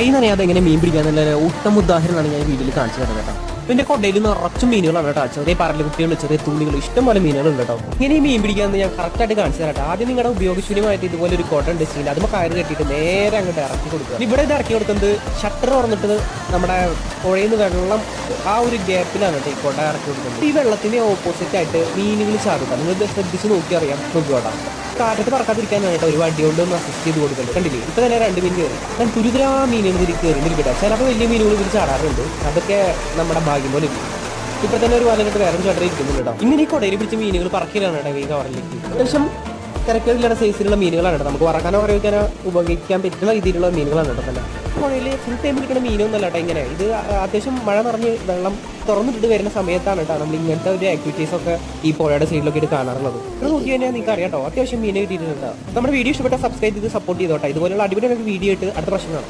കൈ നനയാതെ എങ്ങനെ മീൻ പിടിക്കാന്നുള്ള ഉത്തമ ഉദാഹരണമാണ് ഞാൻ വീട്ടിൽ കാണിച്ചു തരുന്നത് കേട്ടോ. പിന്നെ കൊണ്ടയിൽ നിറച്ചും മീനുകളാണ് കേട്ടോ. ചെറിയ പറല് കുട്ടികൾ, ചെറിയ തുള്ളികൾ, ഇഷ്ടംപോലെ മീനുകളുണ്ട് കേട്ടോ. ഇങ്ങനെ ഈ മീൻ പിടിക്കാന്ന് ഞാൻ കറക്റ്റായിട്ട് കാണിച്ചു തരാം. ആദ്യം നിങ്ങളുടെ ഉപയോഗശൂന്യമായിട്ട് ഇതുപോലെ ഒരു കോട്ടൺ ഡെസ്റ്റിൽ അത് കയറ് കെട്ടിയിട്ട് നേരെ അങ്ങോട്ട് ഇറക്കി കൊടുക്കുക. ഇവിടെ ഇത് ഇറക്കി കൊടുക്കുന്നത് ഷട്ടർ തുറന്നിട്ട് നമ്മുടെ പുഴയിൽ നിന്ന് വെള്ളം ആ ഒരു ഗ്യാപ്പിലാണ് കേട്ടോ ഈ കോട്ട ഇറക്കി കൊടുക്കുന്നത്. ഈ വെള്ളത്തിന്റെ ഓപ്പോസിറ്റ് ആയിട്ട് മീനുകൾ ചാടുക. നിങ്ങൾ ശ്രദ്ധിച്ച് നോക്കി അറിയാം, നോക്കിയോട്ടാ. കാറ്റത്ത് പറക്കാതിരിക്കാനാണ് കേട്ടോ ഒരു വണ്ടി കൊണ്ട് ഒന്ന് അസിസ്റ്റ് ചെയ്ത് കൊടുക്കുന്നത്. കണ്ടില്ലേ, ഇപ്പൊ തന്നെ 2 മീൻ കയറി. ഞാൻ തുരുതരാ മീനുകൾ ഇതിൽ കയറി നിൽക്കട്ടെ. ചിലപ്പോൾ വലിയ മീനുകൾ ഇതിൽ ചാടാറുണ്ട്. അതൊക്കെ നമ്മുടെ ഭാഗ്യം പോലെ ഇരിക്കും. ഇപ്പൊ തന്നെ ഒരു വലയിട്ട് വേറെ ചേട്ടൻ ഇരിക്കുന്നുണ്ട് കേട്ടോ. ഇങ്ങനെ ഈ കൊടയിൽ പിടിച്ച മീനുകൾ പറക്കിലാണ് കേട്ടോ ഈ കവറിലേക്ക്. അത്യാവശ്യം തിരക്കേടില്ലാത്ത സൈസിലുള്ള മീനുകളാണ് കേട്ടോ. നമുക്ക് വറക്കാനോ ഉപയോഗിക്കാനോ ഉപയോഗിക്കാൻ പറ്റുന്ന രീതിയിലുള്ള മീനുകളാണ് കേട്ടോ. തന്നെ പുഴയിൽ ഫുൾ ടൈം കിട്ടുന്ന മീനൊന്നല്ല കേട്ടോ. ഇങ്ങനെ ഇത് അത്യാവശ്യം മഴ നിറഞ്ഞ് വെള്ളം തുറന്നിട്ട് വരുന്ന സമയത്താണ് കേട്ടോ നമ്മൾ ഇങ്ങനത്തെ ഒരു ആക്ടിവിറ്റീസ് ഒക്കെ ഈ പുഴയുടെ സൈഡിലൊക്കെ ഇട്ട് കാണാറുള്ളത്. ഇത് നോക്കി കഴിഞ്ഞാൽ നിങ്ങൾക്ക് അറിയാം കേട്ടോ, അത്യാവശ്യം മീൻ കിട്ടിയിട്ടുണ്ട്. നമ്മുടെ വീഡിയോ ഇഷ്ടപ്പെട്ട സബ്സ്ക്രൈബ് ചെയ്ത് സപ്പോർട്ട് ചെയ്തോട്ടെ. ഇതുപോലുള്ള അടിപൊളി വീഡിയോ ആയിട്ട് അടുത്ത പ്രശ്നം കാണാം.